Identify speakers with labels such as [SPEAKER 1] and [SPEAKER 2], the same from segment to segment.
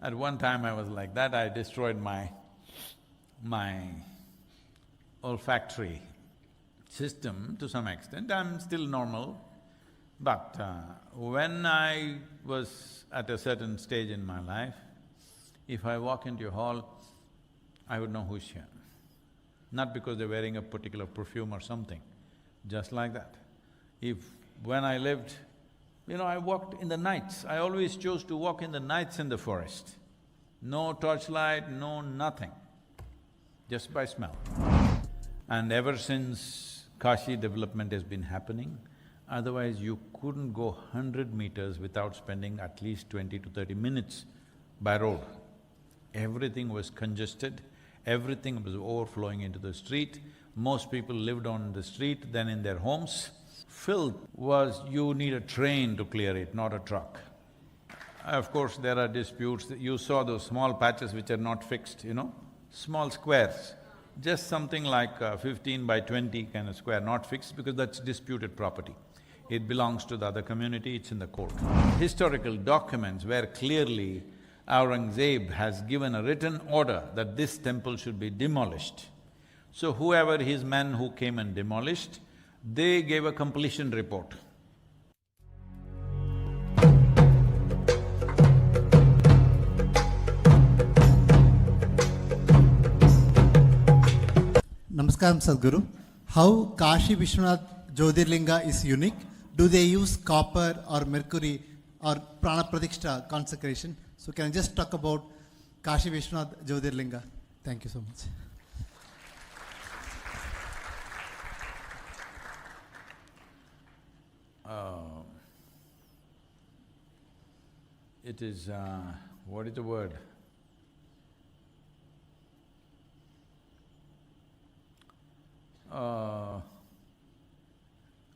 [SPEAKER 1] At one time I was like that, I destroyed my olfactory system to some extent. I'm still normal, but when I was at a certain stage in my life, if I walk into a hall, I would know who's here. Not because they're wearing a particular perfume or something, just like that. When I lived, I walked in the nights. I always chose to walk in the nights in the forest. No torchlight, no nothing, just by smell. And ever since Kashi development has been happening, otherwise you couldn't go 100 meters without spending at least 20 to 30 minutes by road. Everything was congested, everything was overflowing into the street. Most people lived on the street than in their homes. Filth was… you need a train to clear it, not a truck. Of course, there are disputes. You saw those small patches which are not fixed, small squares. Just something like 15 by 20 kind of square, not fixed because that's disputed property. It belongs to the other community, it's in the court. Historical documents where clearly Aurangzeb has given a written order that this temple should be demolished. So whoever his men who came and demolished, they gave a completion report.
[SPEAKER 2] Namaskaram Sadhguru. How Kashi Vishwanath Jyotirlinga is unique? Do they use copper or mercury or prana pradikshta consecration? So can I just talk about Kashi Vishwanath Jyotirlinga? Thank you so much.
[SPEAKER 1] It is… what is the word?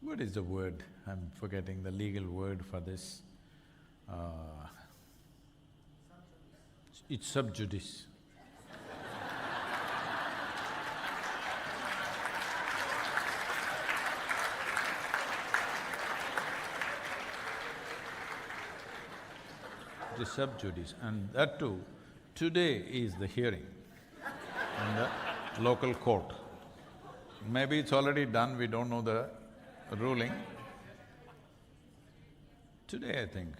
[SPEAKER 1] What is the word? I'm forgetting the legal word for this. It's sub judice. It is sub judice, and that too, today is the hearing in the local court. Maybe it's already done, we don't know the ruling. Today, I think.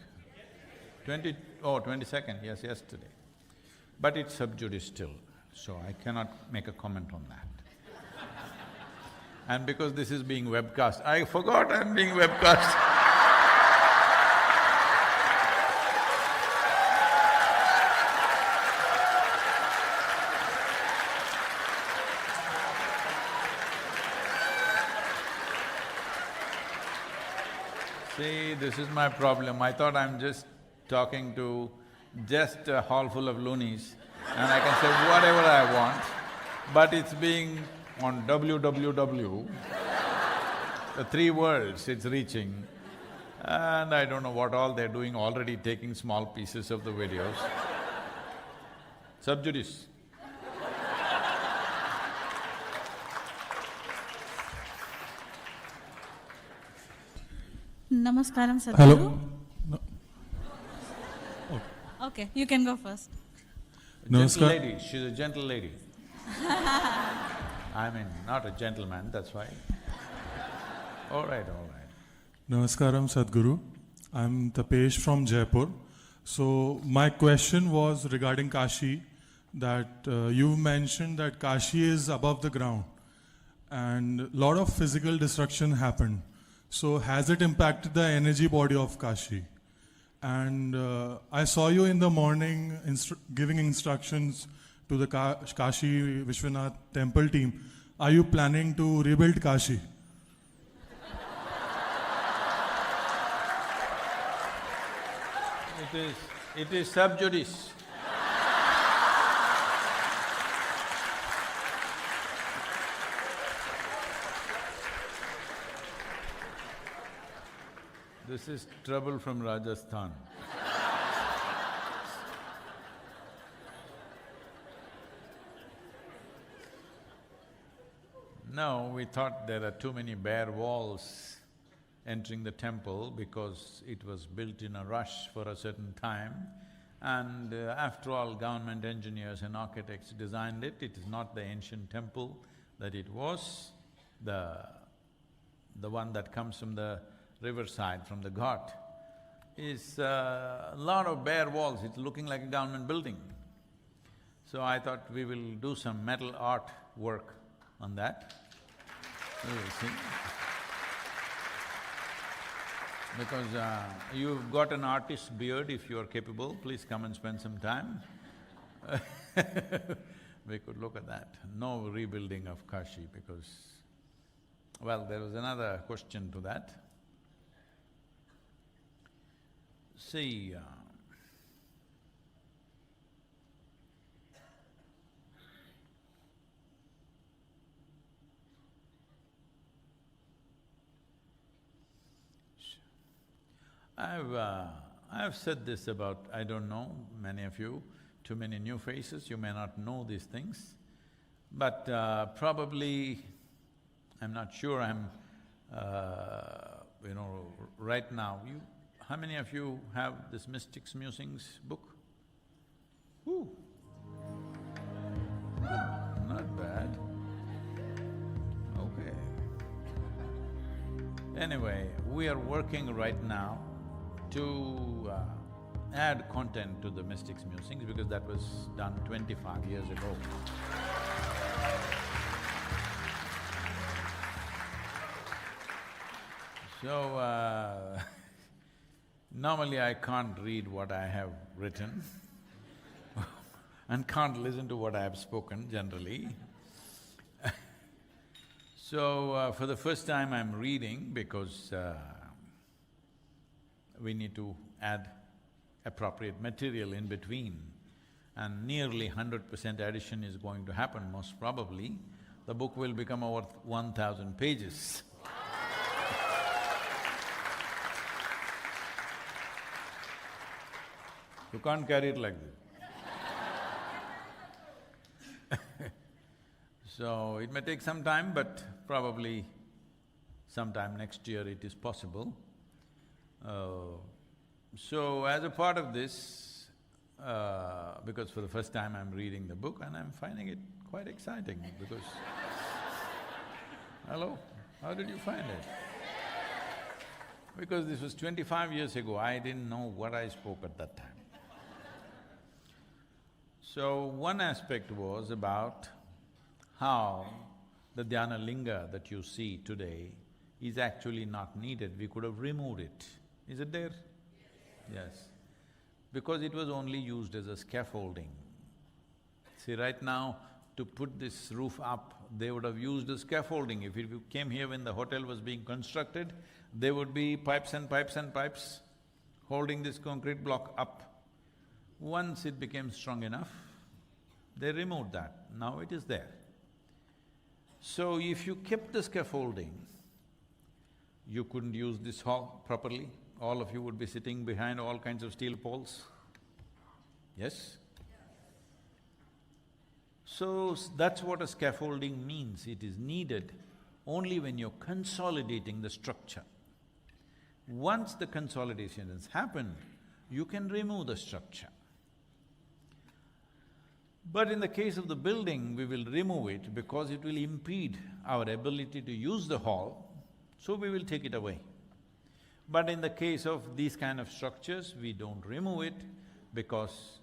[SPEAKER 1] 22nd, yes, yesterday. But it's sub judice still, so I cannot make a comment on that. And because this is being webcast, I forgot I'm being webcast. See, this is my problem. I thought I'm just talking to just a hall full of loonies and I can say whatever I want, but it's being on www, the 3 worlds it's reaching, and I don't know what all they're doing, already taking small pieces of the videos. Sub judice.
[SPEAKER 3] Namaskaram Sadhguru.
[SPEAKER 4] Hello. No.
[SPEAKER 3] Okay, you can go first.
[SPEAKER 1] Gentle lady, she's a gentle lady. I mean, not a gentleman, that's why. All right.
[SPEAKER 4] Namaskaram Sadhguru. I'm Tapesh from Jaipur. So my question was regarding Kashi, that you mentioned that Kashi is above the ground and a lot of physical destruction happened. So has it impacted the energy body of Kashi? And I saw you in the morning giving instructions to the Kashi Vishwanath temple team. Are you planning to rebuild Kashi?
[SPEAKER 1] It is sub judice. This is trouble from Rajasthan. No, we thought there are too many bare walls entering the temple because it was built in a rush for a certain time And after all, government engineers and architects designed it. It is not the ancient temple that it was. The one that comes from the riverside, from the ghat, is a lot of bare walls. It's looking like a government building. So I thought we will do some metal art work on that. We will see. Because you've got an artist's beard, if you are capable, please come and spend some time. We could look at that. No rebuilding of Kashi because… Well, there was another question to that. See, I've said this about, I don't know, many of you, too many new faces, you may not know these things, but probably, I'm not sure, right now, how many of you have this Mystics Musings book? Whew. Not bad. Okay. Anyway, we are working right now to add content to the Mystics Musings because that was done 25 years ago. So, normally I can't read what I have written and can't listen to what I have spoken generally. So, for the first time I'm reading because we need to add appropriate material in between, and nearly 100% addition is going to happen most probably. The book will become over 1,000 pages. You can't carry it like this. So, it may take some time, but probably sometime next year it is possible. So, as a part of this, because for the first time I'm reading the book and I'm finding it quite exciting because… Hello, how did you find it? Because this was 25 years ago, I didn't know what I spoke at that time. So, one aspect was about how the dhyana linga that you see today is actually not needed, we could have removed it. Is it there? Yes. Because it was only used as a scaffolding. See, right now, to put this roof up, they would have used a scaffolding. If you came here when the hotel was being constructed, there would be pipes and pipes and pipes holding this concrete block up. Once it became strong enough, they removed that, now it is there. So if you kept the scaffolding, you couldn't use this hall properly, all of you would be sitting behind all kinds of steel poles. Yes? So that's what a scaffolding means, it is needed only when you're consolidating the structure. Once the consolidation has happened, you can remove the structure. But in the case of the building, we will remove it because it will impede our ability to use the hall, so we will take it away. But in the case of these kind of structures, we don't remove it because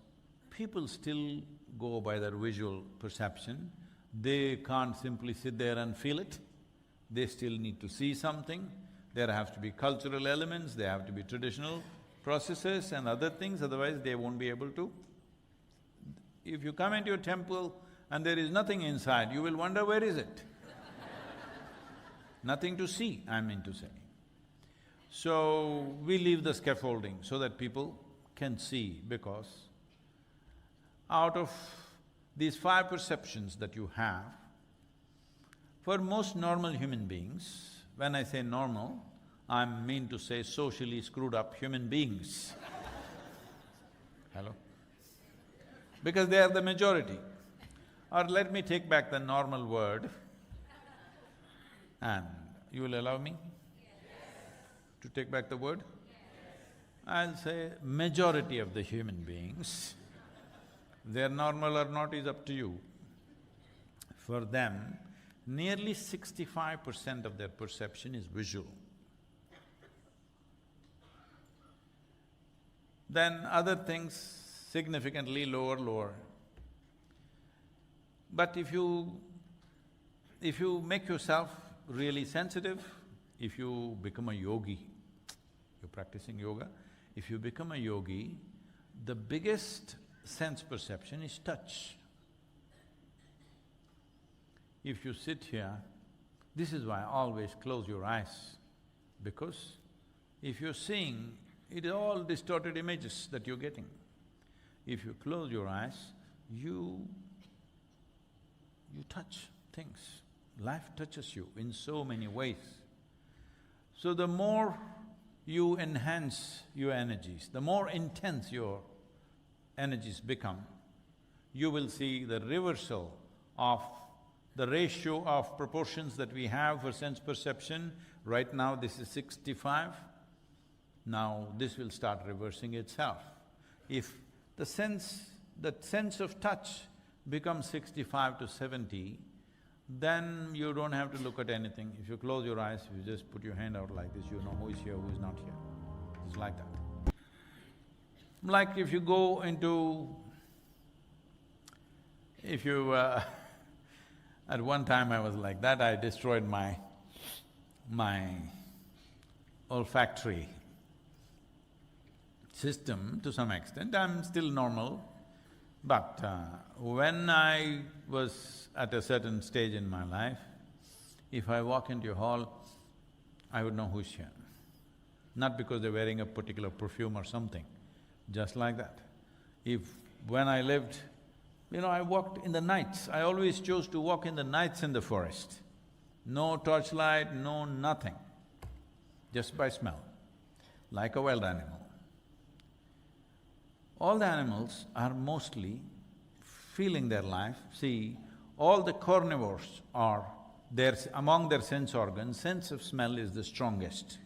[SPEAKER 1] people still go by their visual perception. They can't simply sit there and feel it, they still need to see something. There have to be cultural elements, there have to be traditional processes and other things, otherwise they won't be able to. If you come into a temple and there is nothing inside, you will wonder, where is it? Nothing to see, I mean to say. So, we leave the scaffolding so that people can see, because out of these five perceptions that you have, for most normal human beings, when I say normal, I mean to say socially screwed up human beings. Hello? Because they are the majority. Or let me take back the normal word, and you will allow me to take back the word? I'll say majority of the human beings, they're normal or not is up to you. For them, nearly 65% of their perception is visual. Then other things significantly lower. But if you make yourself really sensitive, if you become a yogi, you're practicing yoga, if you become a yogi, the biggest sense perception is touch. If you sit here, this is why always close your eyes, because if you're seeing, it is all distorted images that you're getting. If you close your eyes, you touch things. Life touches you in so many ways. So the more you enhance your energies, the more intense your energies become, you will see the reversal of the ratio of proportions that we have for sense perception. Right now this is 65, now this will start reversing itself. If the sense of touch becomes 65 to 70, then you don't have to look at anything. If you close your eyes, if you just put your hand out like this, you know who is here, who is not here. It's like that. Like if you go into… At one time I was like that, I destroyed my olfactory system to some extent. I'm still normal, but when I was at a certain stage in my life, if I walk into a hall, I would know who's here. Not because they're wearing a particular perfume or something, just like that. When I lived, I walked in the nights. I always chose to walk in the nights in the forest. No torchlight, no nothing, just by smell, like a wild animal. All the animals are mostly feeling their life. See, all the carnivores are… among their sense organs, sense of smell is the strongest.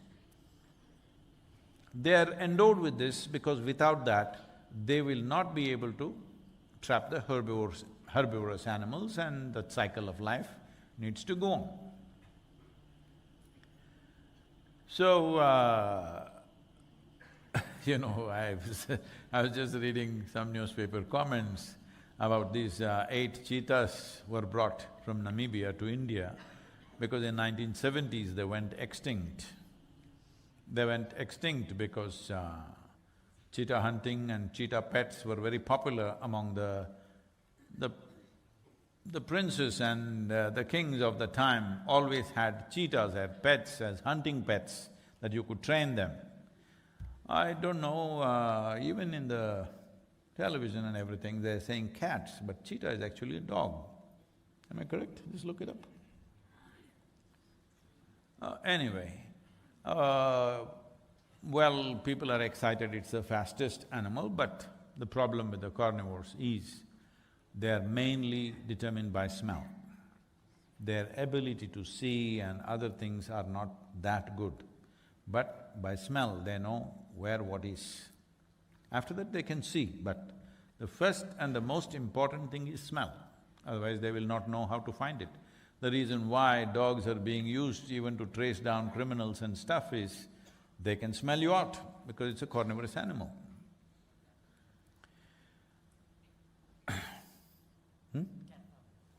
[SPEAKER 1] They are endowed with this because without that, they will not be able to trap the herbivorous animals, and that cycle of life needs to go on. So, I was just reading some newspaper comments about these 8 cheetahs were brought from Namibia to India because in 1970s they went extinct. They went extinct because cheetah hunting and cheetah pets were very popular among the princes and the kings of the time always had cheetahs as pets, as hunting pets, that you could train them. I don't know, even in the television and everything, they're saying cats, but cheetah is actually a dog. Am I correct? Just look it up. Anyway, well, people are excited it's the fastest animal, but the problem with the carnivores is they're mainly determined by smell. Their ability to see and other things are not that good, but by smell they know where what is. After that they can see, but the first and the most important thing is smell, otherwise they will not know how to find it. The reason why dogs are being used even to trace down criminals and stuff is they can smell you out because it's a carnivorous animal.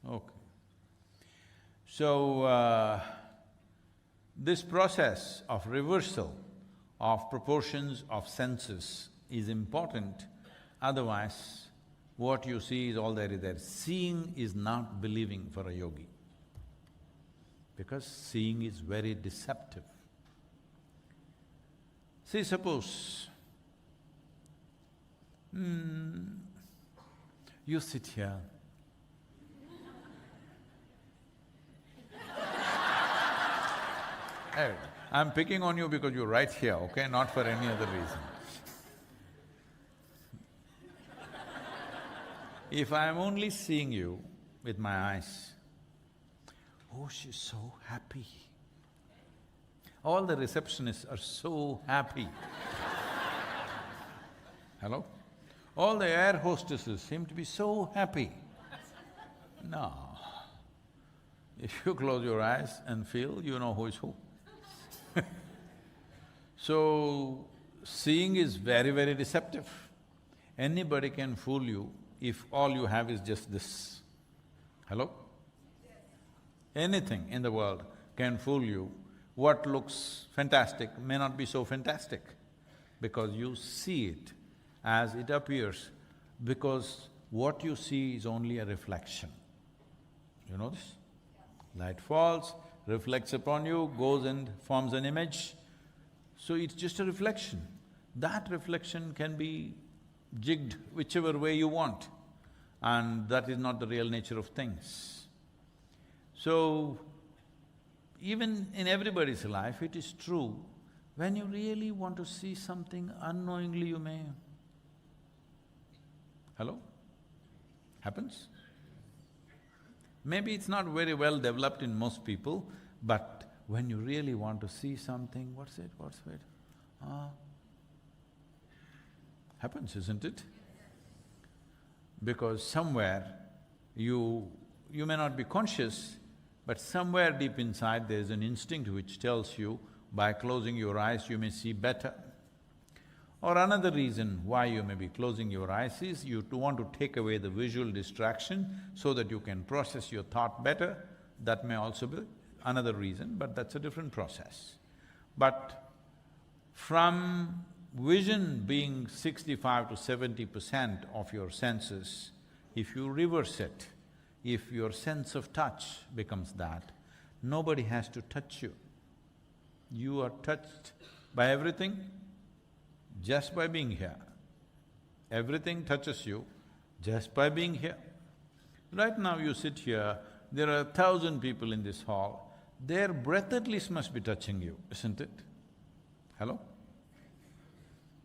[SPEAKER 1] Okay. So, this process of reversal of proportions of senses is important, otherwise what you see is all there is there. Seeing is not believing for a yogi, because seeing is very deceptive. See, suppose you sit here, hey, I'm picking on you because you're right here, okay, not for any other reason. If I'm only seeing you with my eyes, oh, she's so happy. All the receptionists are so happy. Hello? All the air hostesses seem to be so happy. No. If you close your eyes and feel, you know who is who. So, seeing is very, very deceptive. Anybody can fool you if all you have is just this. Hello? Anything in the world can fool you. What looks fantastic may not be so fantastic because you see it as it appears, because what you see is only a reflection. You know this? Light falls, reflects upon you, goes and forms an image. So it's just a reflection. That reflection can be jigged whichever way you want, and that is not the real nature of things. So, even in everybody's life, it is true, when you really want to see something, unknowingly you may… Hello? Happens? Maybe it's not very well developed in most people, but when you really want to see something, what's it? Happens, isn't it? Because somewhere you may not be conscious, but somewhere deep inside there's an instinct which tells you, by closing your eyes you may see better. Or another reason why you may be closing your eyes is you want to take away the visual distraction so that you can process your thought better. That may also be another reason, but that's a different process. But from vision being 65 to 70% of your senses, if you reverse it, if your sense of touch becomes that, nobody has to touch you. You are touched by everything just by being here. Everything touches you just by being here. Right now you sit here, there are 1,000 people in this hall, their breath at least must be touching you, isn't it? Hello?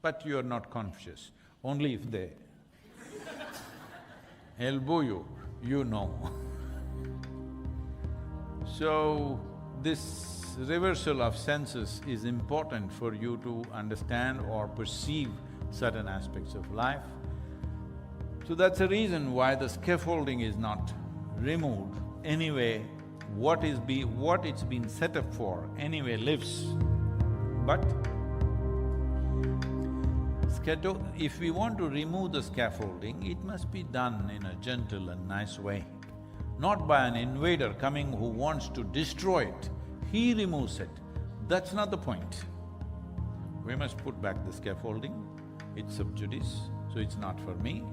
[SPEAKER 1] But you are not conscious, only if they elbow you, you know. So, this reversal of senses is important for you to understand or perceive certain aspects of life. So that's the reason why the scaffolding is not removed. Anyway, what it's been set up for anyway lives. But if we want to remove the scaffolding, it must be done in a gentle and nice way, not by an invader coming who wants to destroy it. He removes it. That's not the point. We must put back the scaffolding. It's sub judice, so it's not for me.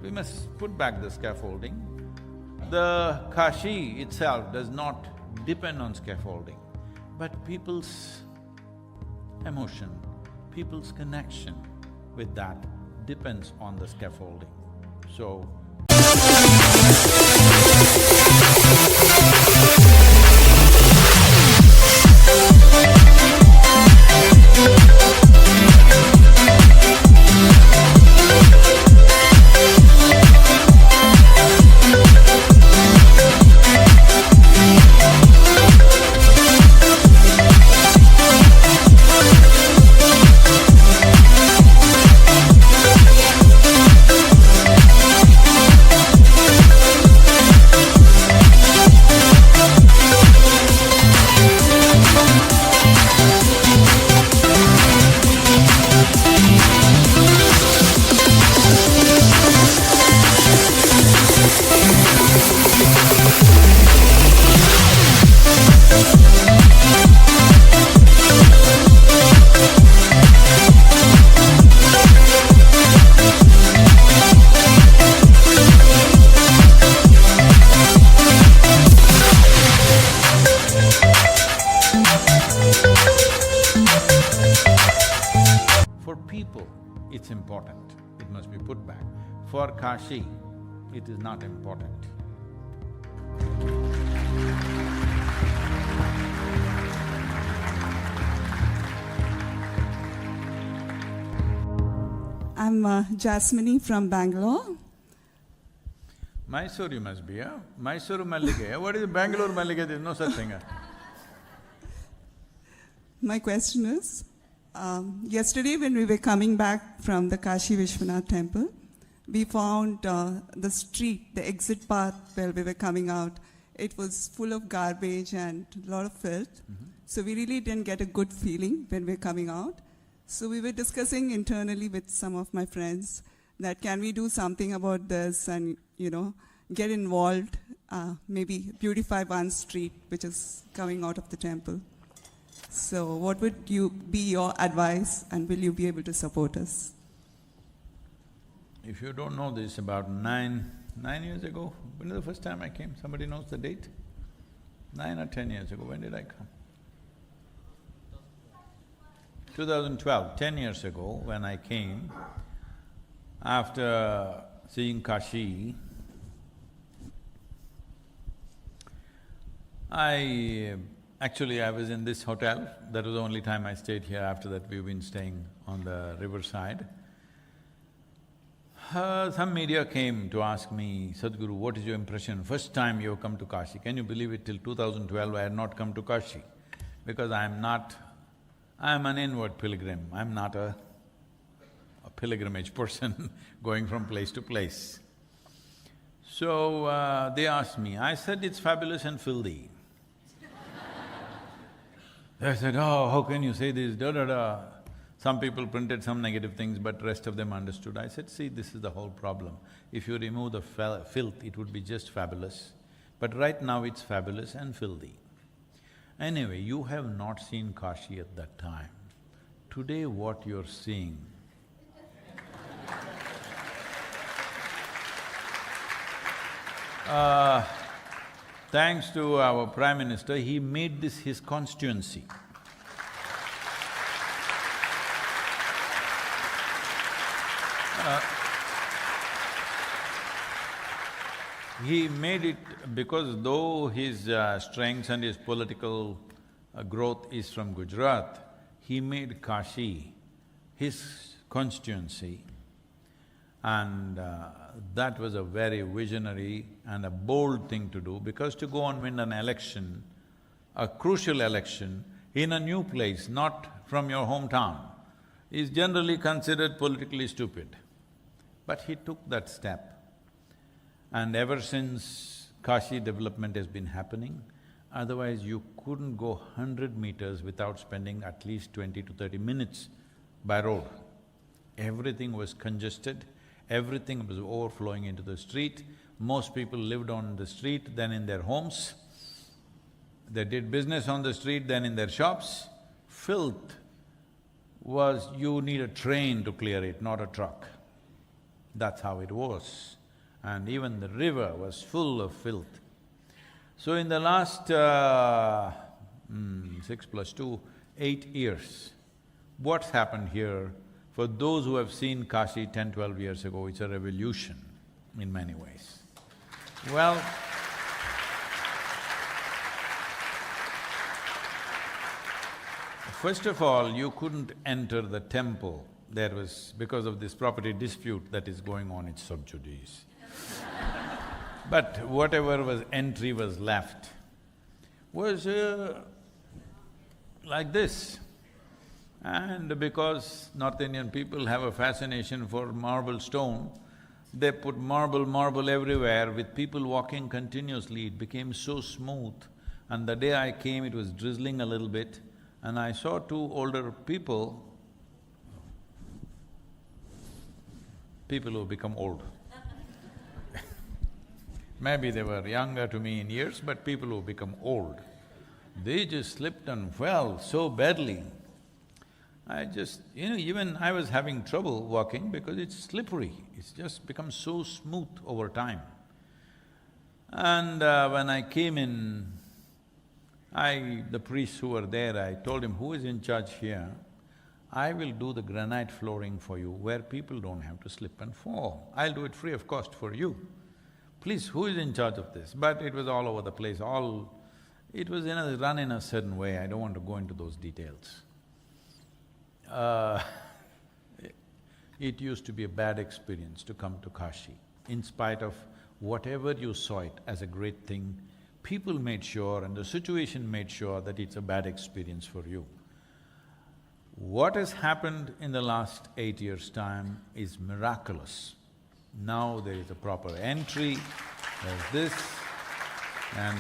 [SPEAKER 1] We must put back the scaffolding. The Kashi itself does not depend on scaffolding, but people's emotion, people's connection with that depends on the scaffolding. So, it's important, it must be put back. For Kashi, it is not important.
[SPEAKER 5] I'm Jasmine from Bangalore.
[SPEAKER 1] Mysore you must be, huh? Mysore Mallike. What is Bangalore Mallike? There is no such thing.
[SPEAKER 5] My question is, Yesterday when we were coming back from the Kashi Vishwanath temple, we found the street, the exit path where we were coming out. It was full of garbage and a lot of filth. So we really didn't get a good feeling when we were coming out. So we were discussing internally with some of my friends that can we do something about this and, get involved, maybe beautify one street which is coming out of the temple. So what would be your advice, and will you be able to support us?
[SPEAKER 1] If you don't know this, about nine years ago, when was the first time I came? Somebody knows the date? 9 or 10 years ago, when did I come? 2012, 10 years ago, when I came, after seeing Kashi, I was in this hotel. That was the only time I stayed here. After that, we've been staying on the riverside. Some media came to ask me, Sadhguru, what is your impression? First time you have come to Kashi. Can you believe it, till 2012 I had not come to Kashi? Because I'm an inward pilgrim, I'm not a pilgrimage person going from place to place. So they asked me, I said, it's fabulous and filthy. They said, oh, how can you say this, da-da-da. Some people printed some negative things, but rest of them understood. I said, see, this is the whole problem. If you remove the filth, it would be just fabulous. But right now it's fabulous and filthy. Anyway, you have not seen Kashi at that time. Today what you're seeing, thanks to our Prime Minister, he made this his constituency. He made it because though his strengths and his political growth is from Gujarat, he made Kashi his constituency, and that was a very visionary and a bold thing to do, because to go and win an election, a crucial election, in a new place, not from your hometown, is generally considered politically stupid. But he took that step. And ever since, Kashi development has been happening. Otherwise, you couldn't go 100 meters without spending at least 20 to 30 minutes by road. Everything was congested, everything was overflowing into the street. Most people lived on the street, then in their homes. They did business on the street, then in their shops. Filth was… you need a train to clear it, not a truck. That's how it was. And even the river was full of filth. So in the last 6 plus 2, 8 years, what's happened here, for those who have seen Kashi 10, 12 years ago, it's a revolution in many ways. Well, first of all, you couldn't enter the temple. There was… because of this property dispute that is going on, it's sub judice. But whatever was entry was left was like this. And because North Indian people have a fascination for marble stone, they put marble everywhere. With people walking continuously, it became so smooth. And the day I came, it was drizzling a little bit, and I saw two older people who become old. Maybe they were younger to me in years, but people who become old, they just slipped and fell so badly. Even I was having trouble walking because it's slippery, it's just become so smooth over time. And when I came in, the priests who were there, I told him, who is in charge here? I will do the granite flooring for you where people don't have to slip and fall. I'll do it free of cost for you. Please, who is in charge of this? But it was all over the place, it was run in a certain way, I don't want to go into those details. It used to be a bad experience to come to Kashi. In spite of whatever you saw it as a great thing, people made sure and the situation made sure that it's a bad experience for you. What has happened in the last 8 years' time is miraculous. Now there is a proper entry, there's this, and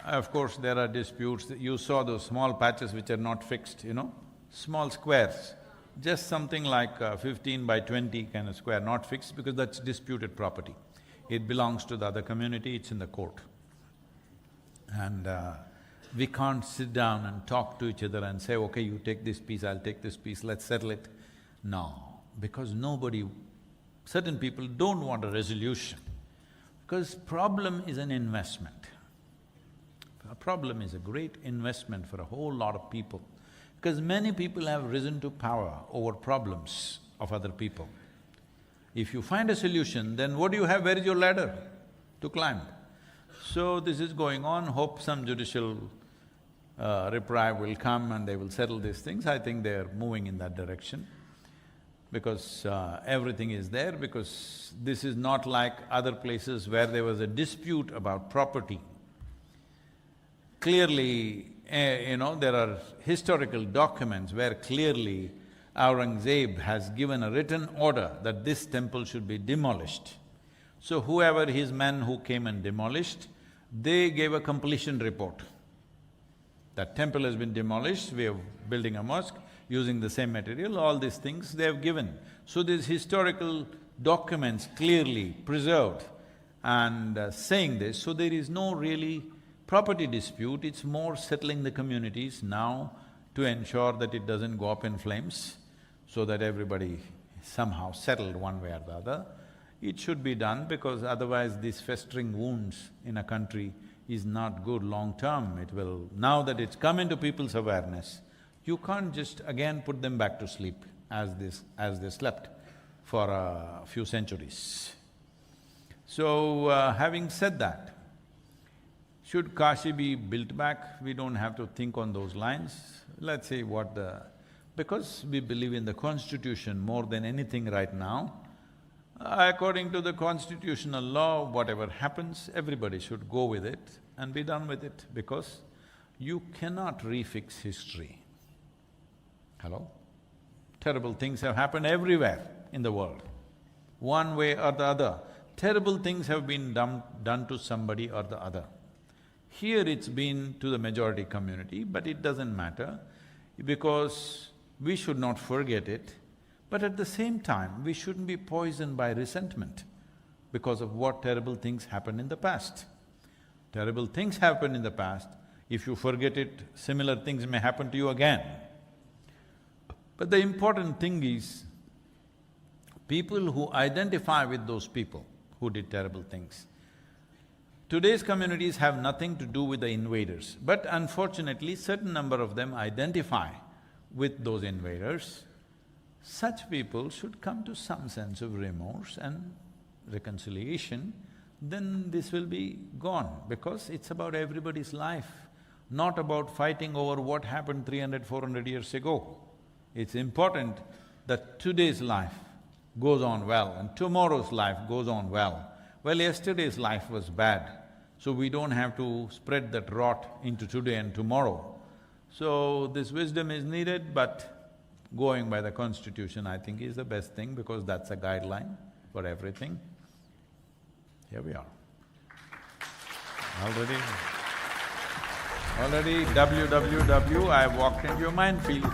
[SPEAKER 1] of course, there are disputes. You saw those small patches which are not fixed, small squares. Just something like 15 by 20 kind of square, not fixed because that's disputed property. It belongs to the other community, it's in the court. And we can't sit down and talk to each other and say, okay, you take this piece, I'll take this piece, let's settle it. No, because certain people don't want a resolution, because problem is an investment. A problem is a great investment for a whole lot of people, because many people have risen to power over problems of other people. If you find a solution, then what do you have? Where is your ladder to climb? So this is going on, hope some judicial reprieve will come and they will settle these things. I think they're moving in that direction, because everything is there, because this is not like other places where there was a dispute about property. Clearly, there are historical documents where clearly Aurangzeb has given a written order that this temple should be demolished. So whoever his men who came and demolished, they gave a completion report. That temple has been demolished, we are building a mosque using the same material, all these things they have given. So these historical documents clearly preserved and saying this, so there is no really property dispute, it's more settling the communities now to ensure that it doesn't go up in flames, so that everybody is somehow settled one way or the other. It should be done, because otherwise these festering wounds in a country is not good long-term. It will… Now that it's come into people's awareness, you can't just again put them back to sleep as they slept for a few centuries. So, having said that, should Kashi be built back? We don't have to think on those lines. Let's see what because we believe in the constitution more than anything right now, according to the constitutional law, whatever happens, everybody should go with it and be done with it, because you cannot refix history. Hello? Terrible things have happened everywhere in the world, one way or the other. Terrible things have been done to somebody or the other. Here it's been to the majority community, but it doesn't matter, because we should not forget it, but at the same time, we shouldn't be poisoned by resentment because of what terrible things happened in the past. Terrible things happened in the past, if you forget it, similar things may happen to you again. But the important thing is, people who identify with those people who did terrible things. Today's communities have nothing to do with the invaders, but unfortunately, certain number of them identify with those invaders. Such people should come to some sense of remorse and reconciliation, then this will be gone, because it's about everybody's life, not about fighting over what happened 300, 400 years ago. It's important that today's life goes on well and tomorrow's life goes on well. Well, yesterday's life was bad, so we don't have to spread that rot into today and tomorrow. So this wisdom is needed, but going by the constitution, I think, is the best thing, because that's a guideline for everything. Here we are. Already Already www, I walked into your minefield.